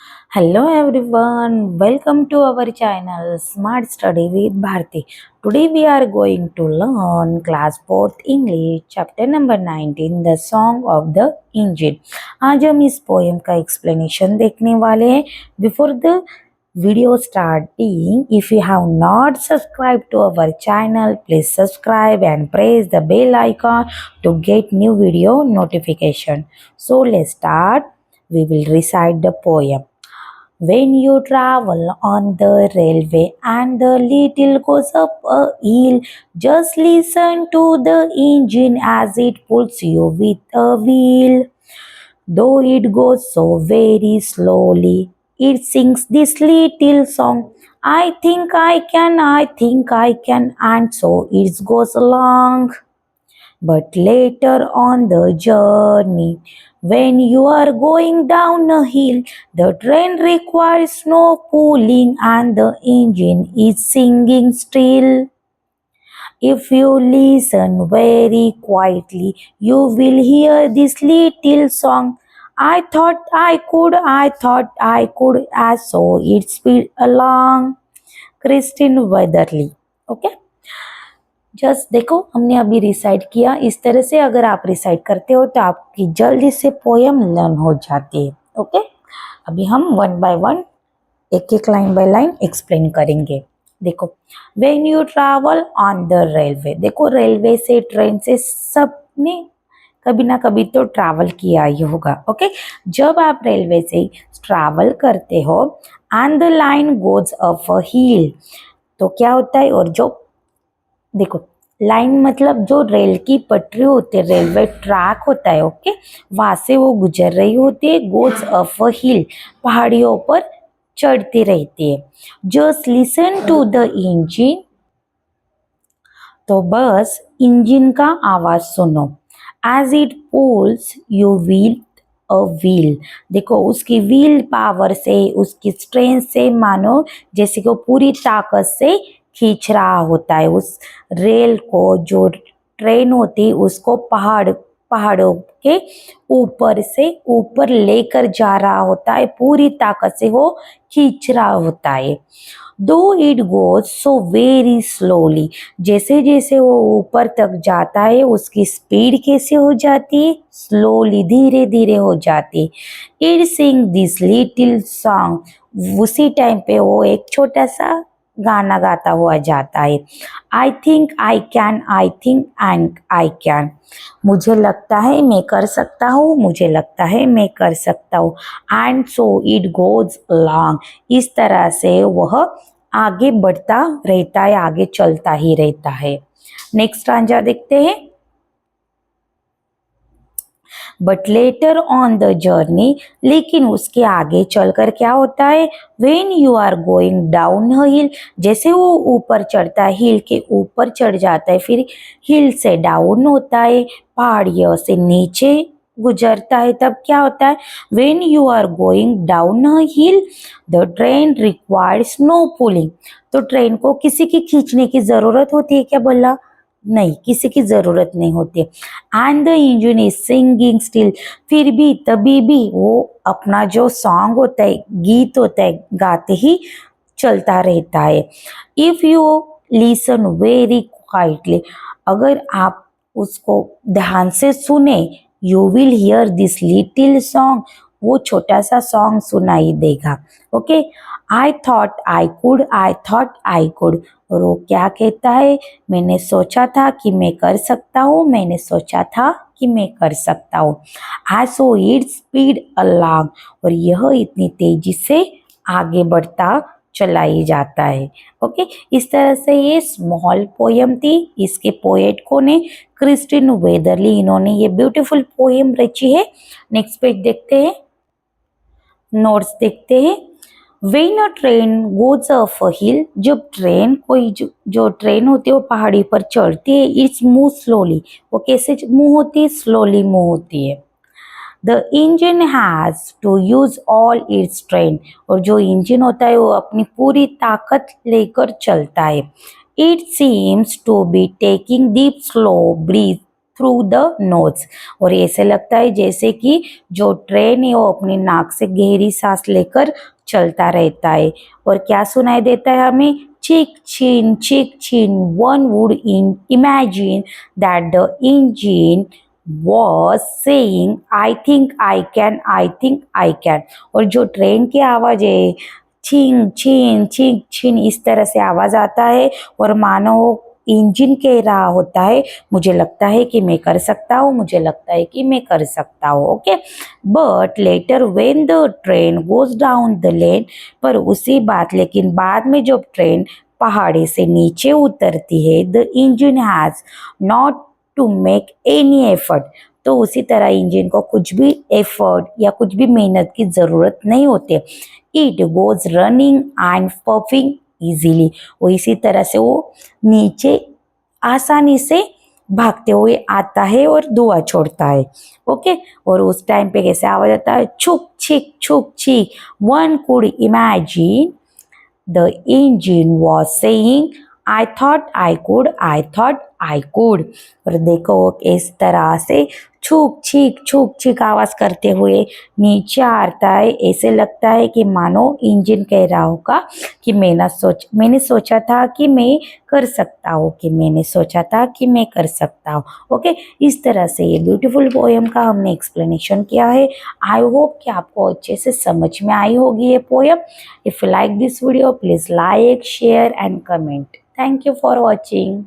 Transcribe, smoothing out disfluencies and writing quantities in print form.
Hello everyone, welcome to our channel Smart Study with Bharti. Today we are going to learn class 4th English chapter number 19 The Song of the Engine. आज हम इस poem का explanation देखने वाले हैं. Before the video starting, if you have not subscribed to our channel, please subscribe and press the bell icon to get new video notification. So let's start. We will recite the poem. When you travel on the railway and the little goes up a hill, just listen to the engine as it pulls you with a wheel. Though it goes so very slowly, it sings this little song. I think I can, and so it goes along. But later on the journey, when you are going down a hill, the train requires no cooling and the engine is singing still. If you listen very quietly, you will hear this little song. I thought I could, as so it speed along. Christine Weatherly. Okay? Just देखो हमने अभी recite किया. इस तरह से अगर आप recite करते हो तो आपकी जल्दी से पोयम लर्न हो जाती है. ओके, अभी हम वन बाय वन एक एक लाइन बाय लाइन एक्सप्लेन करेंगे. देखो, when you travel on the railway. देखो, रेलवे से ट्रेन से सबने कभी ना कभी तो ट्रैवल किया ही होगा. ओके, जब आप रेलवे से ट्रैवल करते हो and the line goes up a hill, तो क्या होता है, और जो देखो लाइन मतलब जो रेल की पटरी होती है, रेलवे ट्रैक होता है. ओके, वहां से वो गुजर रही होती है. गोज अप अ हिल, पहाड़ियों पर चढ़ती रहती है. Just listen to the engine, तो बस इंजन का आवाज सुनो. As it pulls you wheel a wheel. देखो उसकी व्हील पावर से, उसकी स्ट्रेंथ से मानो जैसे कि वो पूरी ताकत से खींच रहा होता है उस रेल को. जो ट्रेन होती है उसको पहाड़ों के ऊपर से ऊपर लेकर जा रहा होता है. पूरी ताकत से वो खींच रहा होता है. दो it goes so very slowly, जैसे जैसे वो ऊपर तक जाता है उसकी स्पीड कैसे हो जाती है, स्लोली, धीरे धीरे हो जाती. It Singh this little song, उसी टाइम पे वो एक छोटा सा गाना गाता हुआ जाता है. I think I can, I think and I can. मुझे लगता है मैं कर सकता हूँ, मुझे लगता है मैं कर सकता हूँ. And so it goes long, इस तरह से वह आगे बढ़ता रहता है, आगे चलता ही रहता है. नेक्स्ट स्टांजा देखते हैं. But later on the journey, लेकिन उसके आगे चलकर क्या होता है, when you are going down a hill, जैसे वो ऊपर चढ़ता है, हिल के ऊपर चढ़ जाता है, फिर हिल से डाउन होता है, पहाड़ियों से नीचे गुजरता है, तब क्या होता है, when you are going down a hill the train requires no pulling. तो ट्रेन को किसी की खींचने की जरूरत होती है क्या, बोला नहीं, किसी की जरूरत नहीं होती. And the engine is singing still, फिर भी तभी भी वो अपना जो सॉन्ग होता है, गीत होता है, गाते ही चलता रहता है. If you listen very quietly, अगर आप उसको ध्यान से सुने, you will hear this little song, वो छोटा सा सॉन्ग सुनाई देगा. Okay, I thought I could, I thought I could, और वो क्या कहता है, मैंने सोचा था कि मैं कर सकता हूँ, मैंने सोचा था कि मैं कर सकता हूँ. आई सो इट स्पीड अलोंग, और यह इतनी तेजी से आगे बढ़ता चला ही जाता है. ओके, इस तरह से ये स्मॉल पोयम थी. इसके पोएट को ने क्रिस्टिन वेदरली, इन्होंने ये ब्यूटीफुल पोयम रची है. नेक्स्ट पेज देखते हैं, नोट्स देखते हैं. When a train goes up a hill, जब ट्रेन कोई जो ट्रेन होती है वो पहाड़ी पर चढ़ती है, इट्स मूव स्लोली, वो कैसे मूव होती है, स्लोली मूव होती है. The engine has to use all its strength, और जो इंजन होता है वो अपनी पूरी ताकत लेकर चलता है. It seems to be taking deep slow breath, through the nose. और ऐसे लगता है जैसे कि जो ट्रेन है वो अपनी नाक से गहरी सांस लेकर चलता रहता है। और क्या सुनाई देता है हमें? चिक चिन। One would imagine that the engine was saying I think I can। और जो ट्रेन की आवाज है छिन छिन इस तरह से आवाज आता है और मानो इंजन कह रहा होता है मुझे लगता है कि मैं कर सकता हूँ, मुझे लगता है कि मैं कर सकता हूँ। Okay, but later when the train goes down the lane, पर उसी बात लेकिन बाद में जब ट्रेन पहाड़ी से नीचे उतरती है, the engine has not to make any effort, तो उसी तरह इंजन को कुछ भी एफर्ट या कुछ भी मेहनत की जरूरत नहीं होती। It goes running and puffing easily, वो इसी तरह से वो नीचे आसानी से भागते हुए आता है और धुआं छोड़ता है। ओके, और उस टाइम पे कैसे आवाज आता है? छुक छीक। One could imagine the engine was saying I thought I could. और देखो इस तरह से छुक छीक आवाज करते हुए नीचे आता है। ऐसे लगता है कि मानो इंजन कह रहा होगा कि मैंने सोचा था कि मैं कर सकता हूँ, ओके, इस तरह से ये ब्यूटीफुल पोएम का हमने एक्सप्लेनेशन किया है। आई होप कि आपको अच्छे से समझ में आई होगी ये poem. If you like this video please like, share and comment. Thank you for watching.